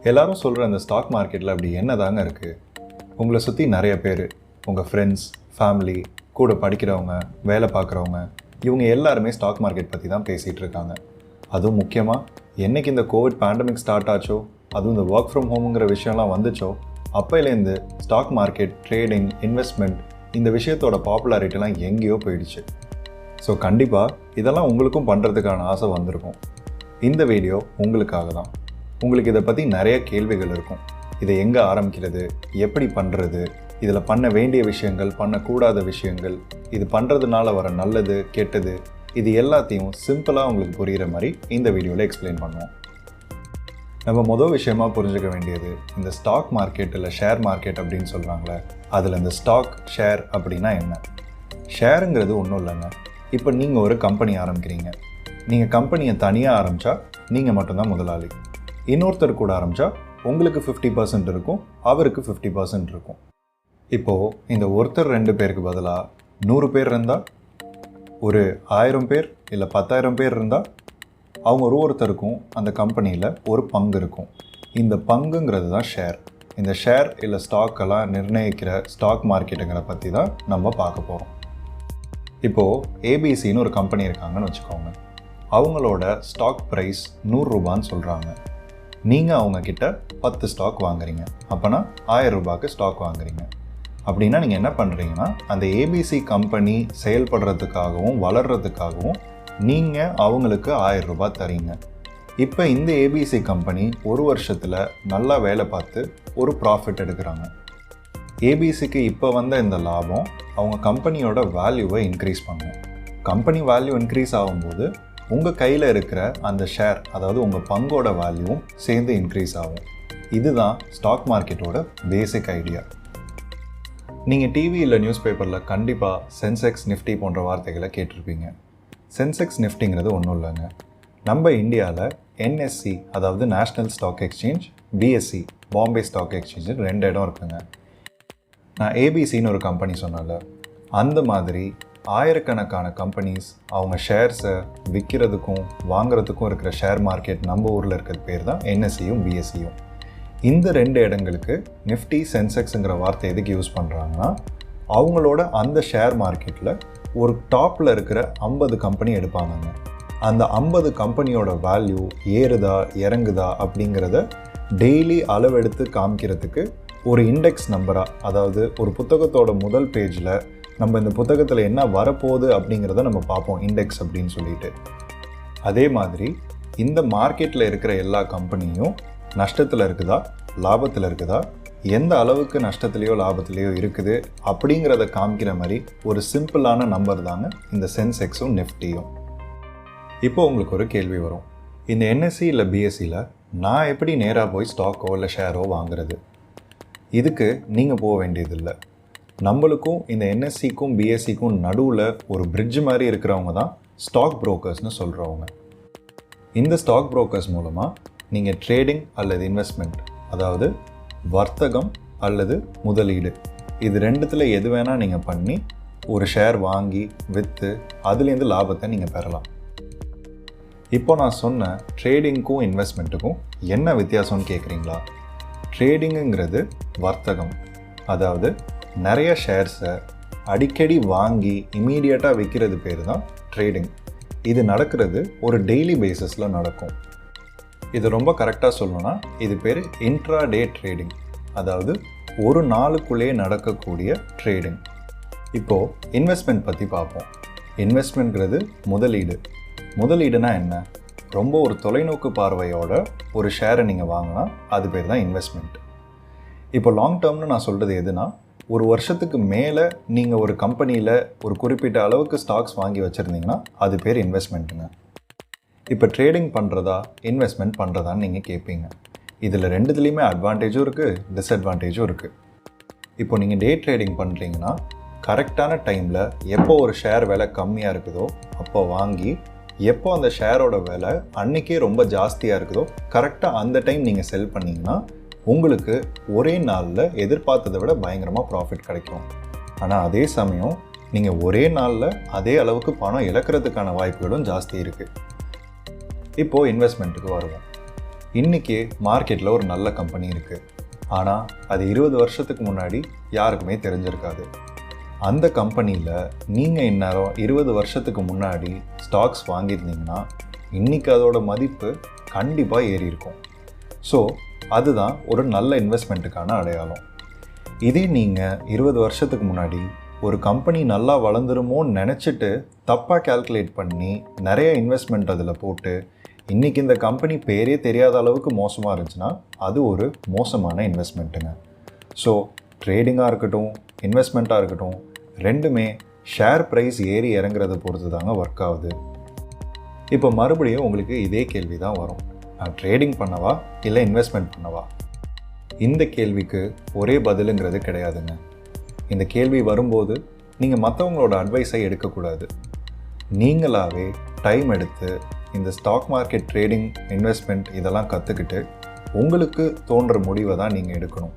எல்லாரும் சொல்கிற அந்த ஸ்டாக் மார்க்கெட்டில் அப்படி என்ன தாங்க இருக்குது? உங்களை சுற்றி நிறைய பேர், உங்கள் ஃப்ரெண்ட்ஸ், ஃபேமிலி, கூட படிக்கிறவங்க, வேலை பார்க்குறவங்க, இவங்க எல்லாருமே ஸ்டாக் மார்க்கெட் பற்றி தான் பேசிகிட்டு இருக்காங்க. அதுவும் முக்கியமாக என்றைக்கு இந்த கோவிட் பேண்டமிக் ஸ்டார்ட் ஆச்சோ, அதுவும் இந்த ஒர்க் ஃப்ரம் ஹோமுங்கிற விஷயம்லாம் வந்துச்சோ, அப்போலேருந்து ஸ்டாக் மார்க்கெட், ட்ரேடிங், இன்வெஸ்ட்மெண்ட் இந்த விஷயத்தோட பாப்புலாரிட்டிலாம் எங்கேயோ போயிடுச்சு. ஸோ கண்டிப்பாக இதெல்லாம் உங்களுக்கும் பண்ணுறதுக்கான ஆசை வந்திருக்கும். இந்த வீடியோ உங்களுக்காக தான். உங்களுக்கு இதை பற்றி நிறைய கேள்விகள் இருக்கும். இதை எங்கே ஆரம்பிக்கிறது, எப்படி பண்ணுறது, இதில் பண்ண வேண்டிய விஷயங்கள், பண்ணக்கூடாத விஷயங்கள், இது பண்ணுறதுனால வர நல்லது கெட்டது, இது எல்லாத்தையும் சிம்பிளாக உங்களுக்கு புரிகிற மாதிரி இந்த வீடியோவில் எக்ஸ்பிளைன் பண்ணுவோம். நம்ம முதல் விஷயமாக புரிஞ்சுக்க வேண்டியது, இந்த ஸ்டாக் மார்க்கெட் இல்லை ஷேர் மார்க்கெட் அப்படின்னு சொல்கிறாங்களே, அதில் இந்த ஸ்டாக் ஷேர் அப்படின்னா என்ன? ஷேருங்கிறது ஒன்றும் இல்லைங்க. இப்போ நீங்கள் ஒரு கம்பெனி ஆரம்பிக்கிறீங்க. நீங்கள் கம்பெனியை தனியாக ஆரம்பித்தா நீங்கள் மட்டும்தான் முதலாளி. இன்னொருத்தர் கூட ஆரம்பித்தா உங்களுக்கு 50% இருக்கும், அவருக்கு 50% இருக்கும். இப்போது இந்த ஒருத்தர் 2 பேருக்கு பதிலாக 100 பேர் இருந்தால், ஒரு 1000 பேர் இல்லை 10,000 பேர் இருந்தால், அவங்க ஒருத்தருக்கும் அந்த கம்பெனியில் ஒரு பங்கு இருக்கும். இந்த பங்குங்கிறது தான் ஷேர். இந்த ஷேர் இல்லை ஸ்டாக்கெல்லாம் நிர்ணயிக்கிற ஸ்டாக் மார்க்கெட்டுங்கிற பற்றி தான் நம்ம பார்க்க போகிறோம். இப்போது ஏபிசின்னு ஒரு கம்பெனி இருக்காங்கன்னு வச்சுக்கோங்க. அவங்களோட ஸ்டாக் ப்ரைஸ் 100 ரூபான்னு சொல்கிறாங்க. நீங்கள் அவங்கக்கிட்ட 10 ஸ்டாக் வாங்குறீங்க. அப்போனா 1000 ரூபாய்க்கு ஸ்டாக் வாங்குறீங்க. அப்படின்னா நீங்கள் என்ன பண்ணுறீங்கன்னா, அந்த ஏபிசி கம்பெனி செயல்படுறதுக்காகவும் வளர்கிறதுக்காகவும் நீங்கள் அவங்களுக்கு 1000 ரூபாய் தரீங்க. இப்போ இந்த ஏபிசி கம்பெனி ஒரு வருஷத்தில் நல்லா வேலை பார்த்து ஒரு ப்ராஃபிட் எடுக்கிறாங்க. ஏபிசிக்கு இப்போ வந்த இந்த லாபம் அவங்க கம்பெனியோட வேல்யூவை இன்க்ரீஸ் பண்ணும். கம்பெனி வேல்யூ இன்க்ரீஸ் ஆகும்போது உங்கள் கையில் இருக்கிற அந்த ஷேர், அதாவது உங்கள் பங்கோட வேல்யூவும் சேர்ந்து இன்க்ரீஸ் ஆகும். இதுதான் ஸ்டாக் மார்க்கெட்டோட பேசிக் ஐடியா. நீங்கள் டிவி இல்லை நியூஸ் பேப்பரில் கண்டிப்பாக சென்செக்ஸ், நிஃப்டி போன்ற வார்த்தைகளை கேட்டிருப்பீங்க. சென்செக்ஸ், நிஃப்டிங்கிறது ஒன்றும் இல்லைங்க. நம்ம இந்தியாவில் என்எஸ்சி, அதாவது national stock exchange, BSC, Bombay stock exchange 2 இடம் இருக்குங்க. நான் ஏபிசின்னு ஒரு கம்பெனி சொன்னேன்ல, அந்த மாதிரி ஆயிரக்கணக்கான கம்பெனிஸ் அவங்க ஷேர்ஸை விற்கிறதுக்கும் வாங்குறதுக்கும் இருக்கிற ஷேர் மார்க்கெட் நம்ம ஊரில் இருக்கிறது பேர் தான் என்எஸ்சியும் பிஎஸ்சியும். இந்த 2 இடங்களுக்கு நிஃப்டி, சென்செக்ஸுங்கிற வார்த்தை எதுக்கு யூஸ் பண்ணுறாங்கன்னா, அவங்களோட அந்த ஷேர் மார்க்கெட்டில் ஒரு டாப்பில் இருக்கிற 50 கம்பெனி எடுப்பாங்க. அந்த 50 கம்பெனியோட வேல்யூ ஏறுதா இறங்குதா அப்படிங்கிறத டெய்லி அளவெடுத்து காமிக்கிறதுக்கு ஒரு இண்டெக்ஸ் நம்பராக, அதாவது ஒரு புத்தகத்தோட முதல் பேஜில் நம்ம இந்த புத்தகத்தில் என்ன வரப்போகுது அப்படிங்கிறத நம்ம பார்ப்போம், இண்டெக்ஸ் அப்படின்னு சொல்லிட்டு. அதே மாதிரி இந்த மார்க்கெட்டில் இருக்கிற எல்லா கம்பெனியும் நஷ்டத்தில் இருக்குதா, லாபத்தில் இருக்குதா, எந்த அளவுக்கு நஷ்டத்துலேயோ லாபத்துலேயோ இருக்குது அப்படிங்கிறத காமிக்கிற மாதிரி ஒரு சிம்பிளான நம்பர் தாங்க இந்த சென்செக்ஸும் நிஃப்டியும். இப்போ உங்களுக்கு ஒரு கேள்வி வரும், இந்த என்எஸ்சி இல்லை பிஎஸ்சியில் நான் எப்படி நேராக போய் ஸ்டாக்கோ இல்லை ஷேரோ வாங்குறது? இதுக்கு நீங்கள் போக வேண்டியதில்லை. நம்மளுக்கும் இந்த என்எஸ்சிக்கும் பிஎஸ்சிக்கும் நடுவில் ஒரு பிரிட்ஜ் மாதிரி இருக்கிறவங்க தான் ஸ்டாக் புரோக்கர்ஸ்னு சொல்கிறவங்க. இந்த ஸ்டாக் புரோக்கர்ஸ் மூலமாக நீங்கள் ட்ரேடிங் அல்லது இன்வெஸ்ட்மெண்ட், அதாவது வர்த்தகம் அல்லது முதலீடு, இது 2த்தில் எது வேணால் நீங்கள் பண்ணி ஒரு ஷேர் வாங்கி விற்று அதுலேருந்து லாபத்தை நீங்கள் பெறலாம். இப்போ நான் சொன்ன ட்ரேடிங்க்கும் இன்வெஸ்ட்மெண்ட்டுக்கும் என்ன வித்தியாசம்னு கேட்குறீங்களா? ட்ரேடிங்குங்கிறது வர்த்தகம், அதாவது நிறைய ஷேர்ஸை அடிக்கடி வாங்கி இமீடியட்டாக விற்கிறது பேர் தான் ட்ரேடிங். இது நடக்கிறது ஒரு டெய்லி பேசிஸில் நடக்கும். இது ரொம்ப கரெக்டாக சொல்லணும்னா இது பேர் இன்ட்ரா டே ட்ரேடிங், அதாவது ஒரு நாளுக்குள்ளேயே நடக்கக்கூடிய ட்ரேடிங். இப்போது இன்வெஸ்ட்மெண்ட் பற்றி பார்ப்போம். இன்வெஸ்ட்மெண்ட்ங்கிறது முதலீடு. முதலீடுனா என்ன? ரொம்ப ஒரு தொலைநோக்கு பார்வையோட ஒரு ஷேரை நீங்கள் வாங்கினா அது பேர் தான் இன்வெஸ்ட்மெண்ட். இப்போ லாங் டேர்ம்னு நான் சொல்கிறது எதுனா, ஒரு வருஷத்துக்கு மேலே நீங்கள் ஒரு கம்பெனியில் ஒரு குறிப்பிட்ட அளவுக்கு ஸ்டாக்ஸ் வாங்கி வச்சுருந்தீங்கன்னா அது பேர் இன்வெஸ்ட்மெண்ட்டுங்க. இப்போ ட்ரேடிங் பண்ணுறதா இன்வெஸ்ட்மெண்ட் பண்ணுறதான்னு நீங்கள் கேட்பீங்க. இதில் 2துலேயுமே அட்வான்டேஜும் இருக்குது, டிஸ்அட்வான்டேஜும் இருக்குது. இப்போ நீங்கள் டே ட்ரேடிங் பண்ணுறீங்கன்னா கரெக்டான டைமில் எப்போ ஒரு ஷேர் விலை கம்மியாக இருக்குதோ அப்போ வாங்கி, எப்போ அந்த ஷேரோட விலை அன்றைக்கே ரொம்ப ஜாஸ்தியாக இருக்குதோ கரெக்டாக அந்த டைம் நீங்கள் செல் பண்ணிங்கன்னா உங்களுக்கு ஒரே நாளில் எதிர்பார்த்ததை விட பயங்கரமாக ப்ராஃபிட் கிடைக்கும். ஆனால் அதே சமயம் நீங்கள் ஒரே நாளில் அதே அளவுக்கு பணம் இழக்கிறதுக்கான வாய்ப்புகளும் ஜாஸ்தி இருக்குது. இப்போது இன்வெஸ்ட்மெண்ட்டுக்கு வருவோம். இன்றைக்கி மார்க்கெட்டில் ஒரு நல்ல கம்பெனி இருக்குது, ஆனால் அது 20 வருஷத்துக்கு முன்னாடி யாருக்குமே தெரிஞ்சிருக்காது. அந்த கம்பெனியில் நீங்கள் இந்நேரம் 20 வருஷத்துக்கு முன்னாடி ஸ்டாக்ஸ் வாங்கியிருந்தீங்கன்னா இன்றைக்கி அதோட மதிப்பு கண்டிப்பாக ஏறி இருக்கும். ஸோ அதுதான் ஒரு நல்ல இன்வெஸ்ட்மெண்ட்டுக்கான அடையாளம். இதே நீங்கள் 20 வருஷத்துக்கு முன்னாடி ஒரு கம்பெனி நல்லா வளர்ந்துருமோன்னு நினச்சிட்டு தப்பாக கால்குலேட் பண்ணி நிறைய இன்வெஸ்ட்மெண்ட் அதில் போட்டு இன்றைக்கி இந்த கம்பெனி பேரே தெரியாத அளவுக்கு மோசமாக இருந்துச்சுன்னா அது ஒரு மோசமான இன்வெஸ்ட்மெண்ட்டுங்க. ஸோ ட்ரேடிங்காக இருக்கட்டும், இன்வெஸ்ட்மெண்ட்டாக இருக்கட்டும், ரெண்டுமே ஷேர் ப்ரைஸ் ஏறி இறங்குறத பொறுத்து தாங்க ஒர்க் ஆகுது. இப்போ மறுபடியும் உங்களுக்கு இதே கேள்வி தான் வரும், நான் ட்ரேடிங் பண்ணவா இல்லை இன்வெஸ்ட்மெண்ட் பண்ணவா? இந்த கேள்விக்கு ஒரே பதிலுங்கிறது கிடையாதுங்க. இந்த கேள்வி வரும்போது நீங்கள் மற்றவங்களோட அட்வைஸை எடுக்கக்கூடாது. நீங்களாகவே டைம் எடுத்து இந்த ஸ்டாக் மார்க்கெட் ட்ரேடிங், இன்வெஸ்ட்மெண்ட் இதெல்லாம் கற்றுக்கிட்டு உங்களுக்கு தோன்ற முடிவை தான் நீங்கள் எடுக்கணும்.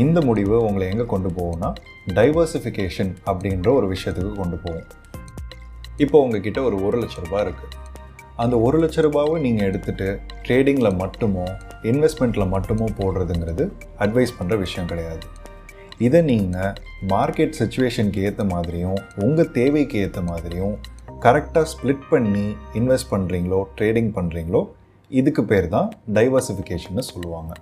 இந்த முடிவு உங்களை எங்கே கொண்டு போகும்னா டைவர்சிஃபிகேஷன் அப்படின்ற ஒரு விஷயத்துக்கு கொண்டு போகும். இப்போ உங்ககிட்ட ஒரு 1 லட்ச ரூபாய் இருக்குது. அந்த 1 லட்ச ரூபாவை நீங்கள் எடுத்துகிட்டு ட்ரேடிங்கில் மட்டுமோ இன்வெஸ்ட்மெண்ட்டில் மட்டுமோ போடுறதுங்கிறது அட்வைஸ் பண்ணுற விஷயம் கிடையாது. இதை நீங்கள் மார்க்கெட் சிச்சுவேஷனுக்கு ஏற்ற மாதிரியும் உங்கள் தேவைக்கு ஏற்ற மாதிரியும் கரெக்டாக ஸ்ப்ளிட் பண்ணி இன்வெஸ்ட் பண்ணுறீங்களோ ட்ரேடிங் பண்ணுறீங்களோ இதுக்கு பேர் தான் டைவர்சிஃபிகேஷன்னு சொல்லுவாங்க.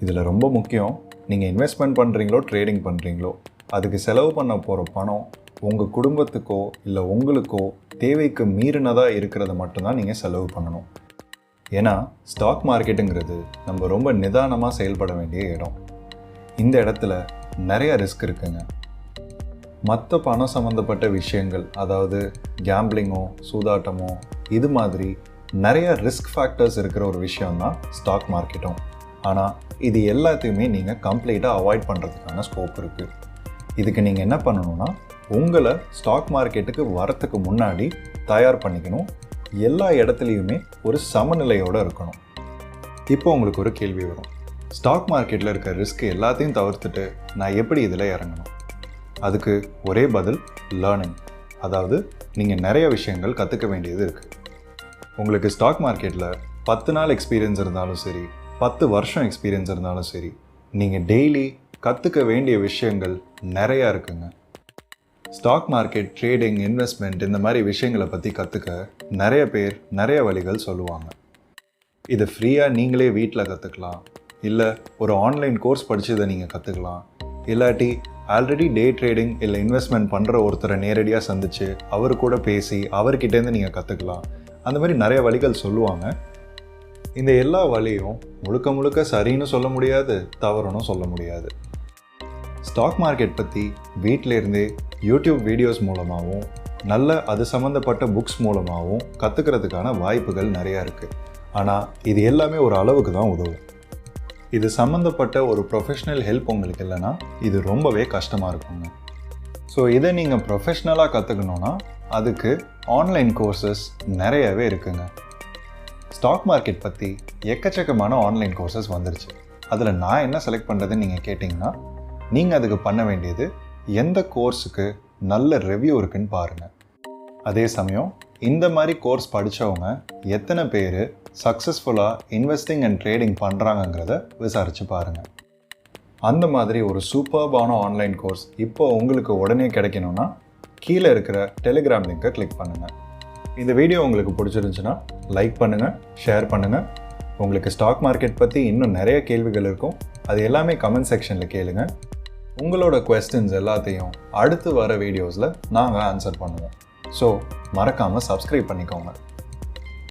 இதில் ரொம்ப முக்கியம், நீங்கள் இன்வெஸ்ட்மெண்ட் பண்ணுறீங்களோ ட்ரேடிங் பண்ணுறீங்களோ அதுக்கு செலவு பண்ண போகிற பணம் உங்கள் குடும்பத்துக்கோ இல்லை உங்களுக்கோ தேவைக்கு மீறினதாக இருக்கிறத மட்டும்தான் நீங்கள் செலவு பண்ணணும். ஏன்னா ஸ்டாக் மார்க்கெட்டுங்கிறது நம்ம ரொம்ப நிதானமாக செயல்பட வேண்டிய இடம். இந்த இடத்துல நிறைய ரிஸ்க் இருக்குங்க. மற்ற பணம் சம்மந்தப்பட்ட விஷயங்கள், அதாவது கேம்பிளிங்கோ சூதாட்டமோ, இது மாதிரி நிறைய ரிஸ்க் ஃபேக்டர்ஸ் இருக்கிற ஒரு விஷயம்தான் ஸ்டாக் மார்க்கெட்டும். ஆனால் இது எல்லாத்தையுமே நீங்கள் கம்ப்ளீட்டாக அவாய்ட் பண்ணுறதுக்கான ஸ்கோப் இருக்குது. இதுக்கு நீங்கள் என்ன பண்ணணும்னா உங்களை ஸ்டாக் மார்க்கெட்டுக்கு வரத்துக்கு முன்னாடி தயார் பண்ணிக்கணும். எல்லா இடத்துலையுமே ஒரு சமநிலையோடு இருக்கணும். இப்போ உங்களுக்கு ஒரு கேள்வி வரும், ஸ்டாக் மார்க்கெட்டில் இருக்க ரிஸ்க் எல்லாத்தையும் தவிர்த்துட்டு நான் எப்படி இதில் இறங்கணும்? அதுக்கு ஒரே பதில், லேர்னிங். அதாவது நீங்கள் நிறைய விஷயங்கள் கற்றுக்க வேண்டியது இருக்குது. உங்களுக்கு ஸ்டாக் மார்க்கெட்டில் 10 நாள் எக்ஸ்பீரியன்ஸ் இருந்தாலும் சரி, 10 வருஷம் எக்ஸ்பீரியன்ஸ் இருந்தாலும் சரி, நீங்கள் டெய்லி கற்றுக்க வேண்டிய விஷயங்கள் நிறையா இருக்குங்க. ஸ்டாக் மார்க்கெட், ட்ரேடிங், இன்வெஸ்ட்மெண்ட் இந்த மாதிரி விஷயங்களை பற்றி கற்றுக்க நிறைய பேர் நிறைய வழிகள் சொல்லுவாங்க. இதை ஃப்ரீயாக நீங்களே வீட்டில் கற்றுக்கலாம், இல்லை ஒரு ஆன்லைன் கோர்ஸ் படித்து இதை நீங்கள் கற்றுக்கலாம், இல்லாட்டி ஆல்ரெடி டே ட்ரேடிங் இல்லை இன்வெஸ்ட்மெண்ட் பண்ணுற ஒருத்தரை நேரடியாக சந்தித்து அவர் கூட பேசி அவர்கிட்டேருந்து நீங்கள் கற்றுக்கலாம். அந்த மாதிரி நிறைய வழிகள் சொல்லுவாங்க. இந்த எல்லா வழியும் முழுக்க முழுக்க சரின்னு சொல்ல முடியாது, தவறுன்னு சொல்ல முடியாது. ஸ்டாக் மார்க்கெட் பற்றி வீட்டில் இருந்தே யூடியூப் வீடியோஸ் மூலமாகவும் நல்ல அது சம்மந்தப்பட்ட புக்ஸ் மூலமாகவும் கற்றுக்கிறதுக்கான வாய்ப்புகள் நிறையா இருக்குது. ஆனால் இது எல்லாமே ஒரு அளவுக்கு தான் உதவும். இது சம்மந்தப்பட்ட ஒரு ப்ரொஃபஷ்னல் ஹெல்ப் உங்களுக்கு இல்லைன்னா இது ரொம்பவே கஷ்டமாக இருக்குங்க. ஸோ இதை நீங்கள் ப்ரொஃபஷ்னலாக கற்றுக்கணுன்னா அதுக்கு ஆன்லைன் கோர்சஸ் நிறையவே இருக்குங்க. ஸ்டாக் மார்க்கெட் பற்றி எக்கச்சக்கமான ஆன்லைன் கோர்சஸ் வந்துருச்சு. அதில் நான் என்ன செலக்ட் பண்ணுறதுன்னு நீங்கள் கேட்டிங்கன்னா நீங்கள் அதுக்கு பண்ண வேண்டியது எந்த கோர்ஸுக்கு நல்ல ரிவ்யூ இருக்குன்னு பாருங்கள். அதே சமயம் இந்த மாதிரி கோர்ஸ் படித்தவங்க எத்தனை பேர் சக்ஸஸ்ஃபுல்லாக இன்வெஸ்டிங் அண்ட் ட்ரேடிங் பண்ணுறாங்கங்கிறத விசாரித்து பாருங்கள். அந்த மாதிரி ஒரு சூப்பர்பான ஆன்லைன் கோர்ஸ் இப்போ உங்களுக்கு உடனே கிடைக்கணும்னா கீழே இருக்கிற டெலிகிராம் லிங்கை கிளிக் பண்ணுங்கள். இந்த வீடியோ உங்களுக்கு பிடிச்சிருந்துச்சுன்னா லைக் பண்ணுங்கள், ஷேர் பண்ணுங்கள். உங்களுக்கு ஸ்டாக் மார்க்கெட் பற்றி இன்னும் நிறைய கேள்விகள் இருக்கும், அது எல்லாமே கமெண்ட் செக்ஷனில் கேளுங்க. உங்களோட குவெஸ்டின்ஸ் எல்லாத்தையும் அடுத்து வர வீடியோஸில் நாங்கள் ஆன்சர் பண்ணுவோம். ஸோ மறக்காமல் சப்ஸ்கிரைப் பண்ணிக்கோங்க.